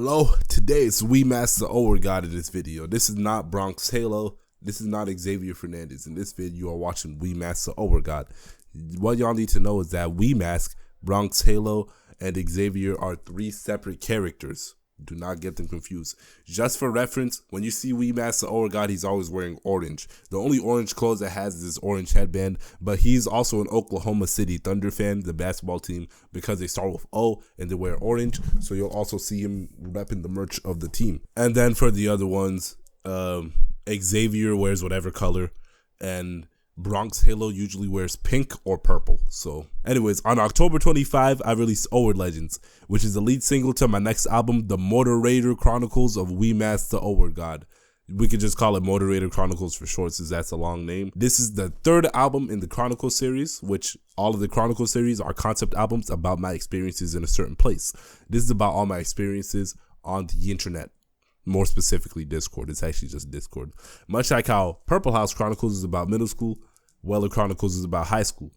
Hello, today it's We Master Over God in this video. This is not Bronx Halo. This is not Xavier Fernandez. In this video, you are watching We Master Over God. What y'all need to know is that We Mask, Bronx Halo, and Xavier are three separate characters. Do not get them confused. Just for reference, when you see We Master Over God, he's always wearing orange. The only orange clothes that has is this orange headband, but he's also an Oklahoma City Thunder fan, the basketball team, because they start with O and they wear orange. So you'll also see him repping the merch of the team. And then for the other ones, Xavier wears whatever color, and Bronx Halo usually wears pink or purple. So anyways, on October 25, I released Over Legends, which is the lead single to my next album, The Moderator Chronicles of We Master Over God. We could just call it Moderator Chronicles for short, since that's a long name. This is the third album in the Chronicle series, which all of the Chronicle series are concept albums about my experiences in a certain place. This is about all my experiences on the internet. More specifically, Discord. It's actually just Discord. Much like how Purple House Chronicles is about middle school, Weller Chronicles is about high school.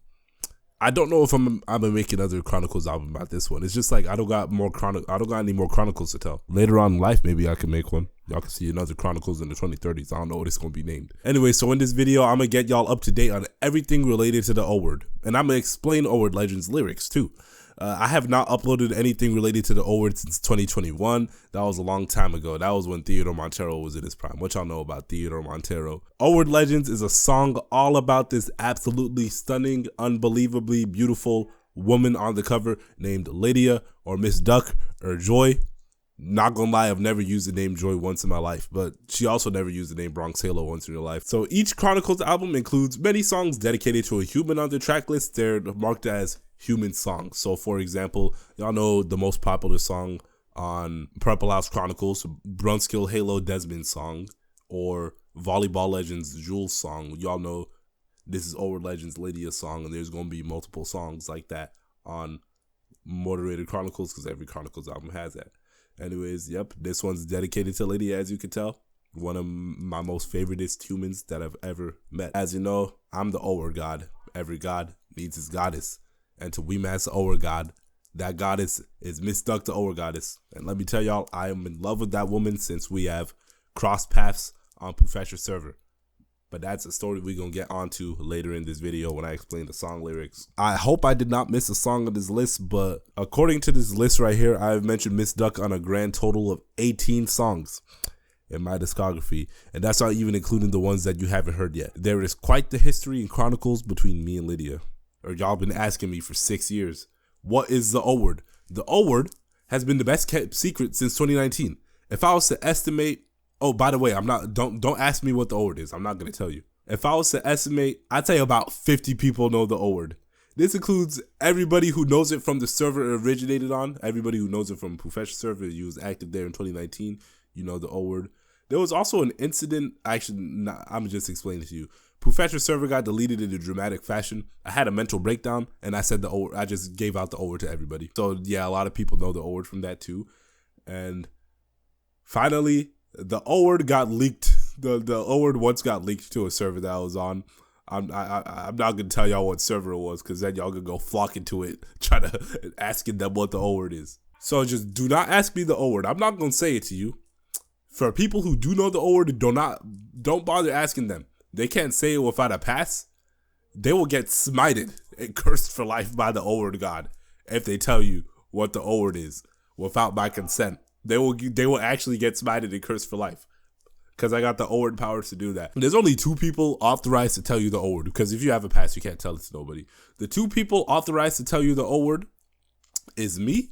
I don't know if I'm gonna make another Chronicles album about this one. It's just like I don't got any more Chronicles to tell. Later on in life, maybe I can make one. Y'all can see another Chronicles in the 2030s. I don't know what it's gonna be named. Anyway, so in this video, I'm gonna get y'all up to date on everything related to the O-Word, and I'm gonna explain O-Word Legends lyrics too. I have not uploaded anything related to the O-Word since 2021. That was a long time ago. That was when Theodore Montero was in his prime. What y'all know about Theodore Montero? O-Word Legends is a song all about this absolutely stunning, unbelievably beautiful woman on the cover named Lydia or Miss Duck or Joy. Not gonna lie, I've never used the name Joy once in my life, but she also never used the name Bronx Halo once in her life. So each Chronicles album includes many songs dedicated to a human on the track list. They're marked as human songs. So for example, y'all know the most popular song on Purple House Chronicles, Brunskill Halo Desmond song, or Volleyball Legends Jules song. Y'all know this is Over Legends Lydia song, and there's gonna be multiple songs like that on Moderated Chronicles because every Chronicles album has that. Anyways, yep, this one's dedicated to Lydia, as you can tell. One of my most favoritist humans that I've ever met. As you know, I'm the O-Word God. Every god needs his goddess. And to We Master Over God, that goddess is Miss Duck, the Over Goddess. And let me tell y'all, I am in love with that woman since we have crossed paths on Professor Server. But that's a story we're going to get onto later in this video when I explain the song lyrics. I hope I did not miss a song on this list, but according to this list right here, I've mentioned Miss Duck on a grand total of 18 songs in my discography, and that's not even including the ones that you haven't heard yet. There is quite the history and chronicles between me and Lydia. Or y'all been asking me for 6 years, what is the O-Word? The O-Word has been the best kept secret since 2019. If I was to estimate, oh, by the way, don't ask me what the O-Word is. I'm not gonna tell you. If I was to estimate, I'd say about 50 people know the O-Word. This includes everybody who knows it from the server it originated on, everybody who knows it from Professor Server. You was active there in 2019. You know the O-Word. There was also an incident. Actually, I'm just explaining it to you. Professor Server got deleted in a dramatic fashion. I had a mental breakdown, and I said the O-Word. I just gave out the O-Word to everybody. So yeah, a lot of people know the O-Word from that too. And finally, the O-Word got leaked. The O-Word once got leaked to a server that I was on. I'm not gonna tell y'all what server it was, because then y'all gonna go flock into it, try to asking them what the O-Word is. So just do not ask me the O-Word. I'm not gonna say it to you. For people who do know the O-Word, don't bother asking them. They can't say it without a pass. They will get smited and cursed for life by the O-Word God if they tell you what the O-Word is without my consent. They will actually get smited and cursed for life, because I got the O-Word powers to do that. There's only 2 people authorized to tell you the O-Word, because if you have a pass, you can't tell it to nobody. The 2 people authorized to tell you the O-Word is me,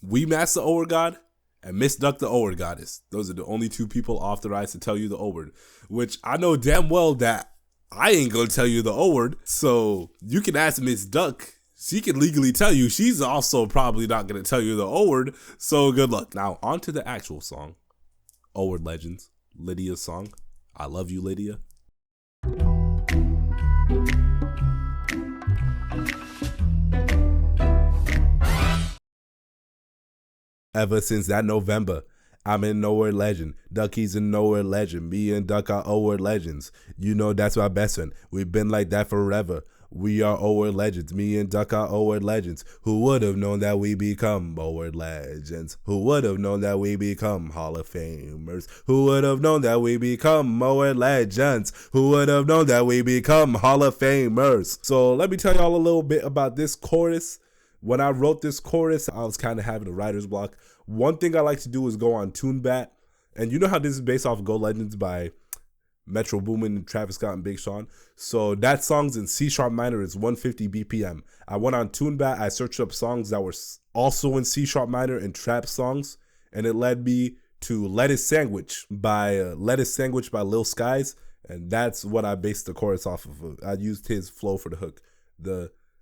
We Master O-Word God, and Miss Duck, the O-Word Goddess. Those are the only 2 people authorized to tell you the O-Word, which I know damn well that I ain't gonna tell you the O-Word. So you can ask Miss Duck. She can legally tell you. She's also probably not gonna tell you the O-Word. So good luck. Now on to the actual song, O-Word Legends, Lydia's song. I love you, Lydia. Ever since that November, I'm in O-Word Legend. Ducky's in O-Word Legend. Me and Duck are O-Word Legends. You know that's my best friend. We've been like that forever. We are O-word legends. Me and Duck are O-word legends. Who would have known that we become O-word legends? Who would have known that we become Hall of Famers? Who would have known that we become O-word legends? Who would have known that we become Hall of Famers? So let me tell y'all a little bit about this chorus. When I wrote this chorus, I was kind of having a writer's block. One thing I like to do is go on TuneBat. And you know how this is based off Go Legends by Metro Boomin, Travis Scott, and Big Sean. So that song's in C# minor. It's 150 BPM. I went on TuneBat. I searched up songs that were also in C# minor and trap songs, and it led me to Lettuce Sandwich by Lil Skies, and that's what I based the chorus off of. I used his flow for the hook.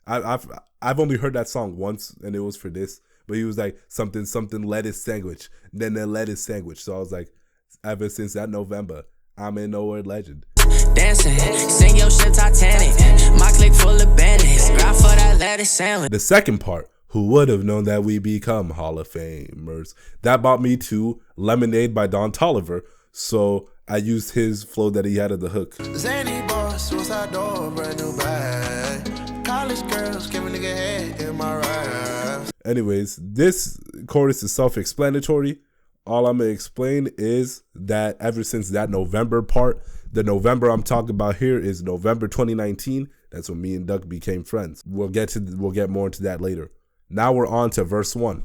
I've only heard that song once, and it was for this. But he was like something lettuce sandwich, then the lettuce sandwich. So I was like, ever since that November, I'm an O-word legend. Dancing, sing your shit Titanic. My click full of bandits. Grind for that lettuce sandwich. The second part, who would have known that we become Hall of Famers? That brought me to Lemonade by Don Toliver. So I used his flow that he had at the hook. Zany boss, suicide door, brand new bag. College girls, give a nigga head in my raps. Anyways, this chorus is self-explanatory. All I'm going to explain is that ever since that November part, the November I'm talking about here is November 2019. That's when me and Duck became friends. We'll get more into that later. Now we're on to verse 1.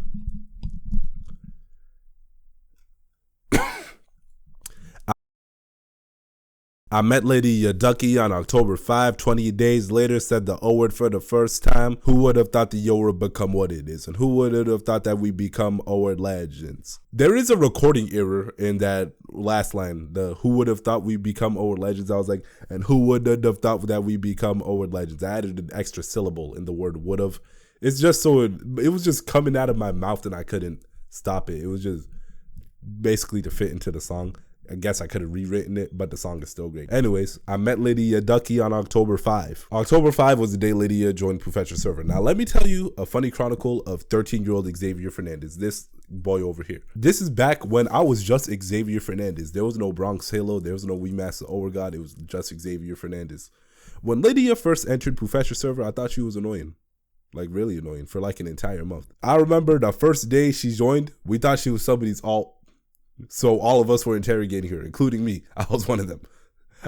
I met Lady Ducky on October 5, 20 days later, said the O-word for the first time. Who would have thought the yo would become what it is? And who would have thought that we become O-word legends? There is a recording error in that last line. The who would have thought we become O-word legends? I was like, and who would have thought that we become O-word legends? I added an extra syllable in the word would have. It's just so, it was just coming out of my mouth and I couldn't stop it. It was just basically to fit into the song. I guess I could have rewritten it, but the song is still great. Anyways, I met Lydia Ducky on October 5. October 5 was the day Lydia joined Professor Server. Now, let me tell you a funny chronicle of 13-year-old Xavier Fernandez, this boy over here. This is back when I was just Xavier Fernandez. There was no Bronx Halo. There was no We Master Over God. It was just Xavier Fernandez. When Lydia first entered Professor Server, I thought she was annoying. Like, really annoying for like an entire month. I remember the first day she joined, we thought she was somebody's alt. So all of us were interrogating her, including me. I was one of them.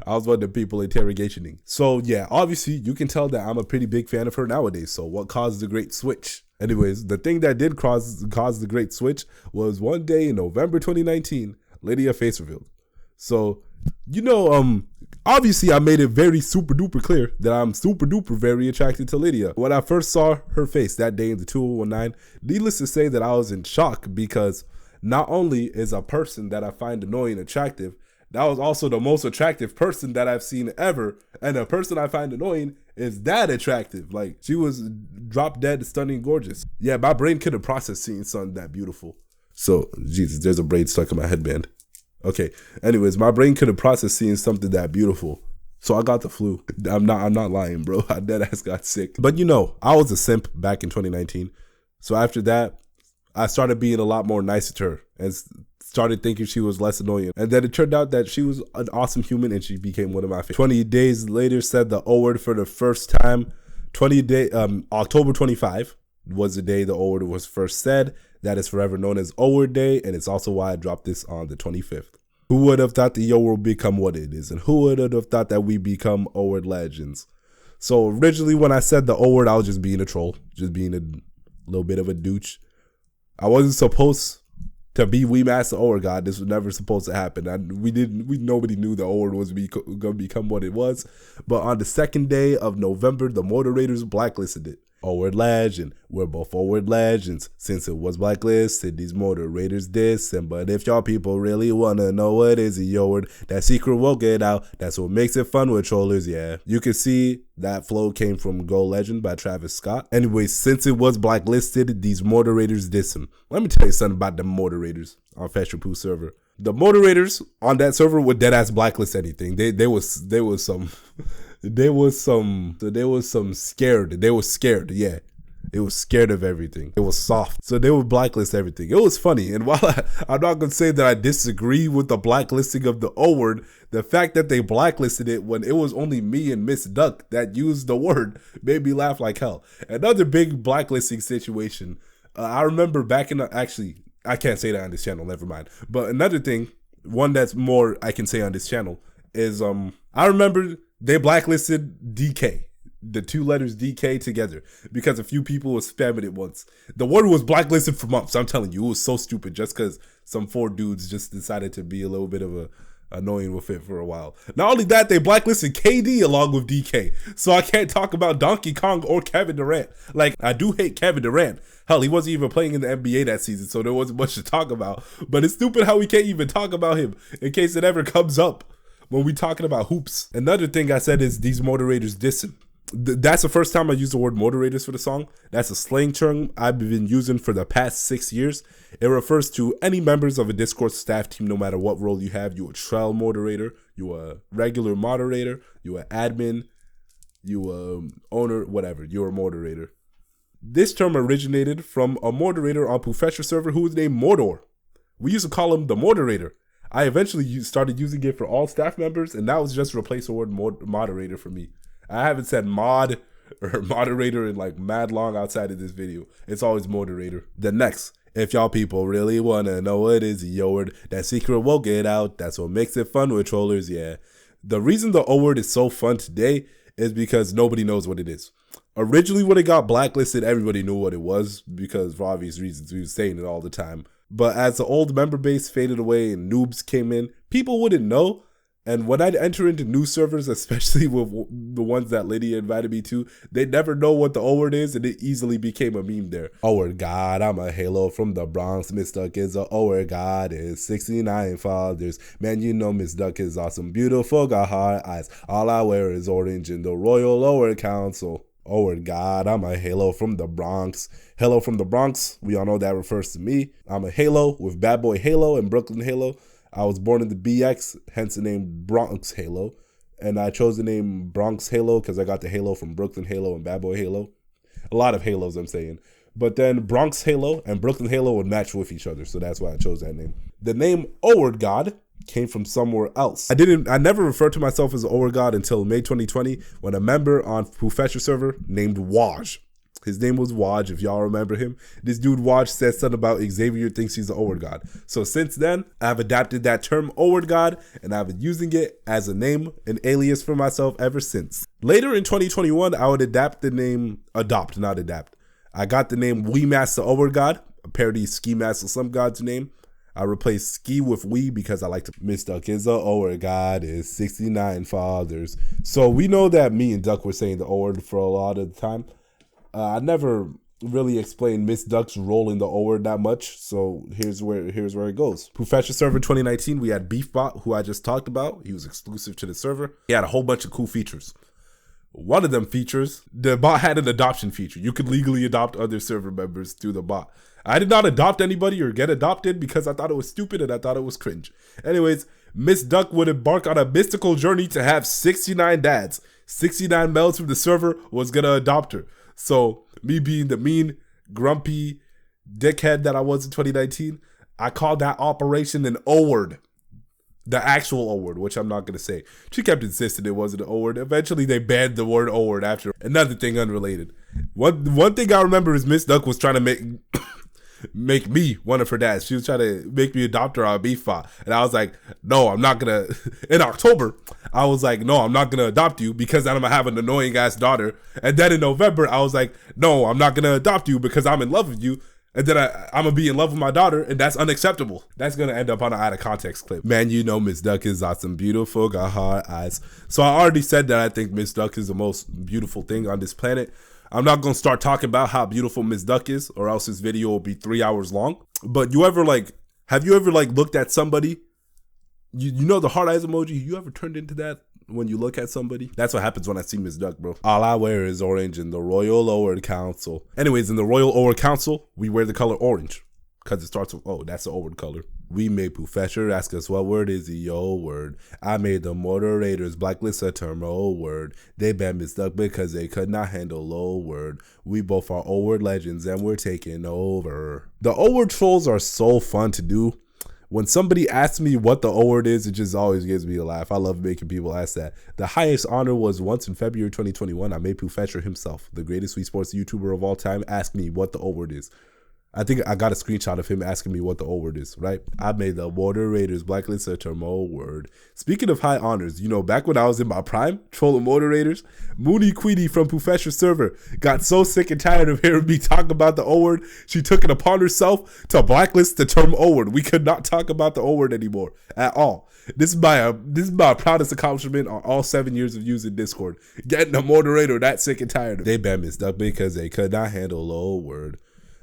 I was one of the people interrogationing. So yeah, obviously you can tell that I'm a pretty big fan of her nowadays. So what caused the great switch? Anyways, the thing that did cause the great switch was one day in November 2019, Lydia face revealed. So, you know, obviously I made it very super duper clear that I'm super duper very attracted to Lydia. When I first saw her face that day in the 2019, needless to say that I was in shock because not only is a person that I find annoying attractive, that was also the most attractive person that I've seen ever. And the person I find annoying is that attractive. Like, she was drop dead, stunning, gorgeous. Yeah, my brain could have processed seeing something that beautiful. So, Jesus, there's a braid stuck in my headband. Okay, anyways, my brain could have processed seeing something that beautiful. So I got the flu. I'm not lying, bro. I dead ass got sick. But you know, I was a simp back in 2019. So after that, I started being a lot more nice to her and started thinking she was less annoying. And then it turned out that she was an awesome human and she became one of my favorites. 20 days later, said the O-word for the first time. October 25 was the day the O-word was first said. That is forever known as O-word day, and it's also why I dropped this on the 25th. Who would have thought the yo will become what it is? And who would have thought that we become O-word legends? So originally when I said the O-word, I was just being a troll, just being a little bit of a douche. I wasn't supposed to be We Master O-word God. This was never supposed to happen. Nobody knew the O-word was gonna become what it was. But on the second day of November, the moderators blacklisted it. O-word legend, we're both O-word legends. Since it was blacklisted, these moderators dissing. But if y'all people really wanna know what is a O-word, that secret won't get out. That's what makes it fun with trollers, yeah. You can see that flow came from Go Legend by Travis Scott. Anyway, since it was blacklisted, these moderators dissing. Let me tell you something about the moderators on Fetch Poo server. The moderators on that server would deadass blacklist anything. They was some scared. They were scared, yeah. It was scared of everything. It was soft. So they would blacklist everything. It was funny. And while I'm not going to say that I disagree with the blacklisting of the O word, the fact that they blacklisted it when it was only me and Miss Duck that used the word made me laugh like hell. Another big blacklisting situation. I remember back in the, actually, I can't say that on this channel, never mind. But another thing, one that's more I can say on this channel is I remember they blacklisted DK. The two letters DK together because a few people were spamming it once. The word was blacklisted for months. I'm telling you, it was so stupid just because some 4 dudes just decided to be a little bit of a annoying with it for a while. Not only that, they blacklisted KD along with DK. So I can't talk about Donkey Kong or Kevin Durant. Like, I do hate Kevin Durant. Hell, he wasn't even playing in the NBA that season, so there wasn't much to talk about. But it's stupid how we can't even talk about him in case it ever comes up when we talking about hoops. Another thing I said is these moderators dissing. That's the first time I used the word moderators for the song. That's a slang term I've been using for the past 6 years. It refers to any members of a Discord staff team, no matter what role you have. You a trail moderator, you a regular moderator, you an admin, you a owner, whatever. You're a moderator. This term originated from a moderator on Professor server who was named Mordor. We used to call him the moderator. I eventually started using it for all staff members, and that was just replace the word moderator for me. I haven't said mod or moderator in like mad long outside of this video. It's always moderator. The next, if y'all people really want to know what is the O word, that secret won't get out. That's what makes it fun with trollers, yeah. The reason the O word is so fun today is because nobody knows what it is. Originally when it got blacklisted, everybody knew what it was because for obvious reasons, we were saying it all the time. But as the old member base faded away and noobs came in, people wouldn't know. And when I'd enter into new servers, especially with the ones that Lydia invited me to, they never know what the O word is, and it easily became a meme there. O word God, I'm a Halo from the Bronx. Miss Duck is a O word God is 69 fathers. Man, you know Miss Duck is awesome, beautiful, got hard eyes. All I wear is orange in the Royal O word Council. O word God, I'm a Halo from the Bronx. Halo from the Bronx, we all know that refers to me. I'm a Halo with Bad Boy Halo and Brooklyn Halo. I was born in the BX, hence the name Bronx Halo. And I chose the name Bronx Halo because I got the Halo from Brooklyn Halo and Bad Boy Halo. A lot of Halos, I'm saying. But then Bronx Halo and Brooklyn Halo would match with each other, so that's why I chose that name. The name O word God came from somewhere else. I never referred to myself as an O word God until May 2020 when a member on Professor server named Waj. His name was Waj, if y'all remember him. This dude Waj said something about Xavier thinks he's an O word God. So since then, I've adapted that term O word God, and I've been using it as a name, an alias for myself ever since. Later in 2021, I would adopt. I got the name We Master O word God, a parody of Ski Master Some God's name. I replaced ski with we because I like to. Miss Duck is a O word God is 69 fathers. So we know that me and Duck were saying the O word for a lot of the time. I never really explained Miss Duck's role in the O word that much, so here's where it goes. Professor server 2019, we had Beefbot, who I just talked about. He was exclusive to the server. He had a whole bunch of cool features. One of them features, the bot had an adoption feature. You could legally adopt other server members through the bot. I did not adopt anybody or get adopted because I thought it was stupid and I thought it was cringe. Anyways, Miss Duck would embark on a mystical journey to have 69 dads. 69 males from the server was gonna adopt her. So me being the mean, grumpy dickhead that I was in 2019, I called that operation an O word. The actual O word, which I'm not going to say. She kept insisting it wasn't an O word. Eventually they banned the word O word after. Another thing unrelated. One thing I remember is Miss Duck was trying to make me one of her dads. She was trying to make me adopt her on Beefbot. And I was like, no, I'm not going to. In October, I was like, no, I'm not going to adopt you because then I'm going to have an annoying ass daughter. And then in November, I was like, no, I'm not going to adopt you because I'm in love with you. And then I'm going to be in love with my daughter, and that's unacceptable. That's going to end up on an out of context clip. Man, you know Miss Duck is awesome, beautiful, got hard eyes. So I already said that I think Miss Duck is the most beautiful thing on this planet. I'm not going to start talking about how beautiful Miss Duck is, or else this video will be 3 hours long. But have you ever looked at somebody? You know the heart eyes emoji? You ever turned into that when you look at somebody? That's what happens when I see Miss Duck, bro. All I wear is orange in the Royal O word Council. Anyways, in the Royal O word Council, we wear the color orange because it starts with O. That's the O word color. We made Professor ask us what word is the yo word. I made the moderators blacklist a term O word. They banned me stuck because they could not handle low word. We both are O word legends and we're taking over. The O word trolls are so fun to do. When somebody asks me what the O word is, it just always gives me a laugh. I love making people ask that. The highest honor was once in February 2021, I made Professor himself, the greatest Wii Sports YouTuber of all time, ask me what the O word is. I think I got a screenshot of him asking me what the O word is, right? I made the moderators blacklist a term O word. Speaking of high honors, you know, back when I was in my prime, trolling moderators, Mooney Queenie from Professor Server got so sick and tired of hearing me talk about the O word, she took it upon herself to blacklist the term O word. We could not talk about the O word anymore at all. This is my proudest accomplishment on all 7 years of using Discord. Getting a moderator that sick and tired of. They banned me stuck because they could not handle O word.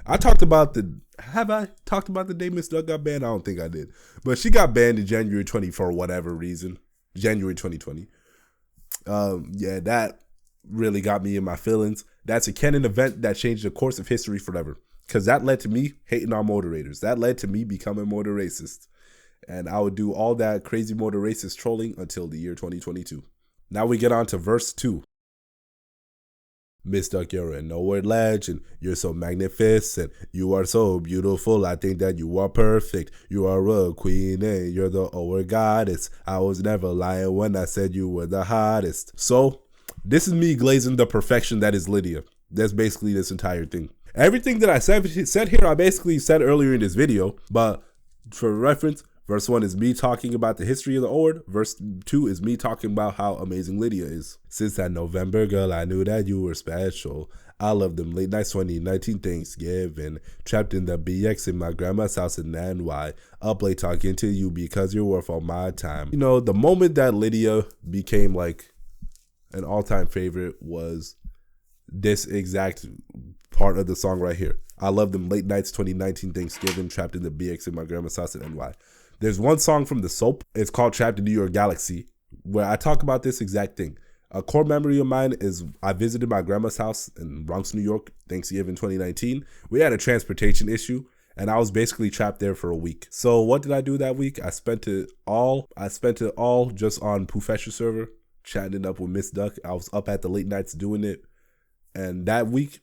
Have I talked about the day Miss Duck got banned? I don't think I did. But she got banned in January 20 for whatever reason. January 2020. Yeah, that really got me in my feelings. That's a canon event that changed the course of history forever. Because that led to me hating on moderators. That led to me becoming motor racist. And I would do all that crazy motor racist trolling until the year 2022. Now we get on to verse 2. Miss Duck, you're a no-word legend. You're so magnificent. You are so beautiful. I think that you are perfect. You are a queen and you're the O-word goddess. I was never lying when I said you were the hottest. So, this is me glazing the perfection that is Lydia. That's basically this entire thing. Everything that I said here, I basically said earlier in this video. But for reference, verse 1 is me talking about the history of the O-word. Verse 2 is me talking about how amazing Lydia is. Since that November, girl, I knew that you were special. I love them late nights 2019 Thanksgiving. Trapped in the BX in my grandma's house in NY. Up late talking to you because you're worth all my time. You know, the moment that Lydia became like an all-time favorite was this exact part of the song right here. I love them late nights 2019 Thanksgiving. Trapped in the BX in my grandma's house in NY. There's one song from the soap. It's called Trapped in New York Galaxy, where I talk about this exact thing. A core memory of mine is I visited my grandma's house in Bronx, New York, Thanksgiving 2019. We had a transportation issue, and I was basically trapped there for a week. So what did I do that week? I spent it all just on Professor Server, chatting up with Miss Duck. I was up at the late nights doing it. And that week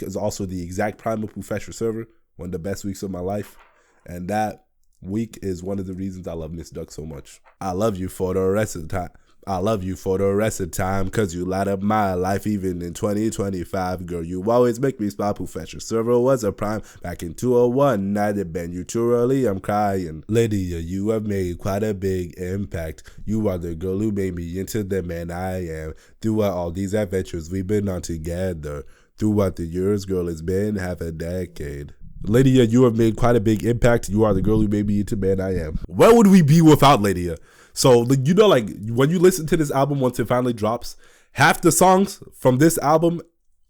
is also the exact prime of Professor Server, one of the best weeks of my life. And that week is one of the reasons I love Miss Duck so much. I love you for the rest of the time. I love you for the rest of the time, cause you light up my life even in 2025. Girl, you always make me smile. Professor Server was a prime back in 201. I did bend you too early, I'm crying. Lydia, you have made quite a big impact. You are the girl who made me into the man I am. Throughout all these adventures we've been on together. Throughout the years, girl, it's been half a decade. Lydia, you have made quite a big impact. You are the girl who made me into man I am. Where would we be without Lydia? So, you know, like when you listen to this album, once it finally drops, half the songs from this album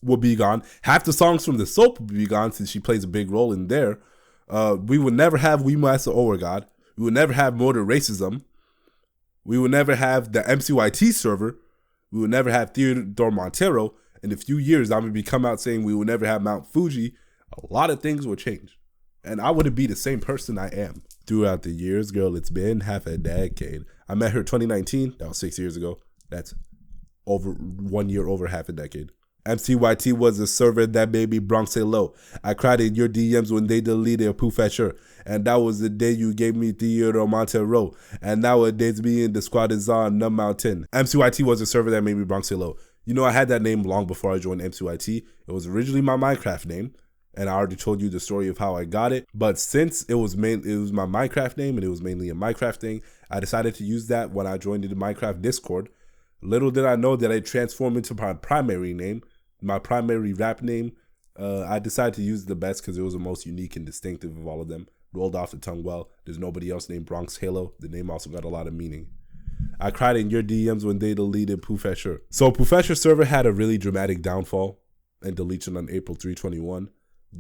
will be gone. Half the songs from the soap will be gone since she plays a big role in there. We would never have We Master O-word God. We would never have Motor Racism. We would never have the MCYT server. We would never have Theodore Montero. In a few years, I'm going to be come out saying we will never have Mount Fuji. A lot of things will change. And I wouldn't be the same person I am. Throughout the years, girl, it's been half a decade. I met her 2019. That was 6 years ago. That's over 1 year, over half a decade. MCYT was a server that made me Bronx say low. I cried in your DMs when they deleted Professor. And that was the day you gave me Theodore Montero. And nowadays me and the squad is on the mountain. MCYT was a server that made me Bronx say low. You know, I had that name long before I joined MCYT. It was originally my Minecraft name. And I already told you the story of how I got it. But since it was my Minecraft name and it was mainly a Minecraft thing, I decided to use that when I joined the Minecraft Discord. Little did I know that it transformed into my primary name, my primary rap name. I decided to use the best because it was the most unique and distinctive of all of them. Rolled off the tongue well. There's nobody else named Bronx Halo. The name also got a lot of meaning. I cried in your DMs when they deleted Professor. So Professor Server had a really dramatic downfall and deletion on April 3/21.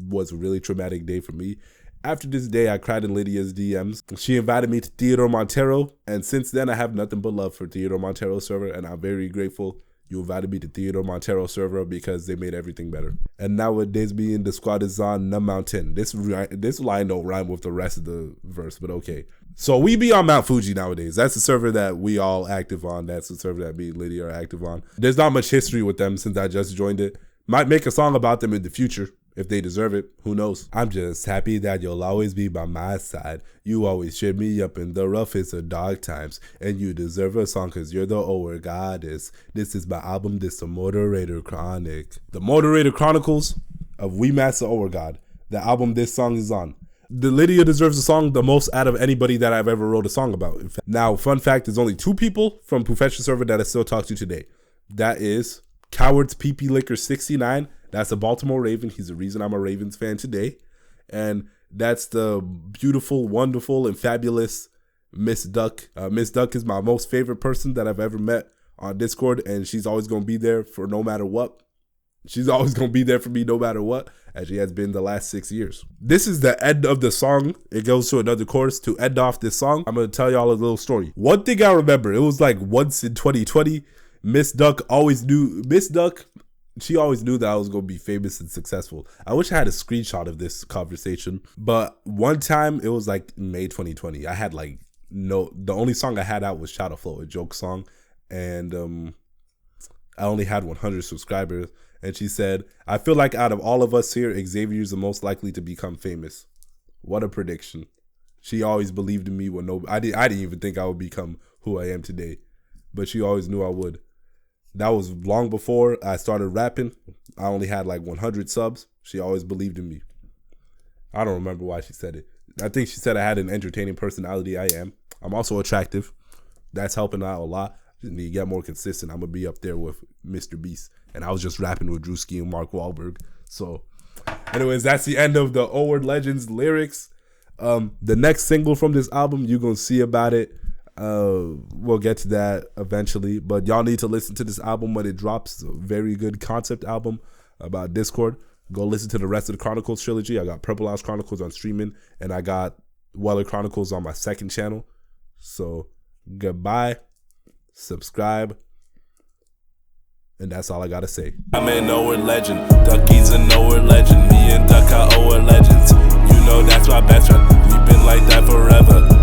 Was a really traumatic day for me. After this day, I cried in Lydia's DMs. She invited me to Theodore Montero, and since then, I have nothing but love for Theodore Montero server, and I'm very grateful. You invited me to Theodore Montero server because they made everything better. And nowadays being the squad is on the mountain. This line don't rhyme with the rest of the verse, but okay. So we be on Mount Fuji nowadays. That's the server that we all active on. That's the server that me and Lydia are active on. There's not much history with them since I just joined it. Might make a song about them in the future. If they deserve it, who knows? I'm just happy that you'll always be by my side. You always cheer me up in the roughest of dark times. And you deserve a song cause you're the over goddess. This is my album, this the Moderator Chronic. The Moderator Chronicles of We Master Over God. The album this song is on. The Lydia deserves a song the most out of anybody that I've ever wrote a song about. Now, fun fact, there's only 2 people from Professional server that I still talk to today. That is Cowards PP Liquor 69. That's a Baltimore Raven. He's the reason I'm a Ravens fan today. And that's the beautiful, wonderful, and fabulous Miss Duck. Miss Duck is my most favorite person that I've ever met on Discord. And she's always going to be there for no matter what. She's always going to be there for me no matter what, as she has been the last 6 years. This is the end of the song. It goes to another chorus. To end off this song, I'm going to tell y'all a little story. One thing I remember, it was like once in 2020, Miss Duck, she always knew that I was going to be famous and successful. I wish I had a screenshot of this conversation. But one time, it was like May 2020. I had like the only song I had out was Shadow Flow, a joke song. And I only had 100 subscribers. And she said, I feel like out of all of us here, Xavier's the most likely to become famous. What a prediction. She always believed in me when I didn't even think I would become who I am today. But she always knew I would. That was long before I started rapping. I only had like 100 subs. She always believed in me. I don't remember why she said it. I think she said I had an entertaining personality. I am. I'm also attractive. That's helping out a lot. Just need to get more consistent. I'm going to be up there with Mr. Beast. And I was just rapping with Drewski and Mark Wahlberg. So, anyways, that's the end of the O Word Legends lyrics. The next single from this album, you're going to see about it. We'll get to that eventually, but y'all need to listen to this album when it drops. It's a very good concept album about Discord. Go listen to the rest of the Chronicles trilogy. I got Purple House Chronicles on streaming, and I got Weller Chronicles on my second channel. So goodbye, subscribe, and that's all I gotta say. I'm an O-word legend. Ducky's an O-word legend. Me and Duck are O-word legends. You know that's my best friend. We've been like that forever.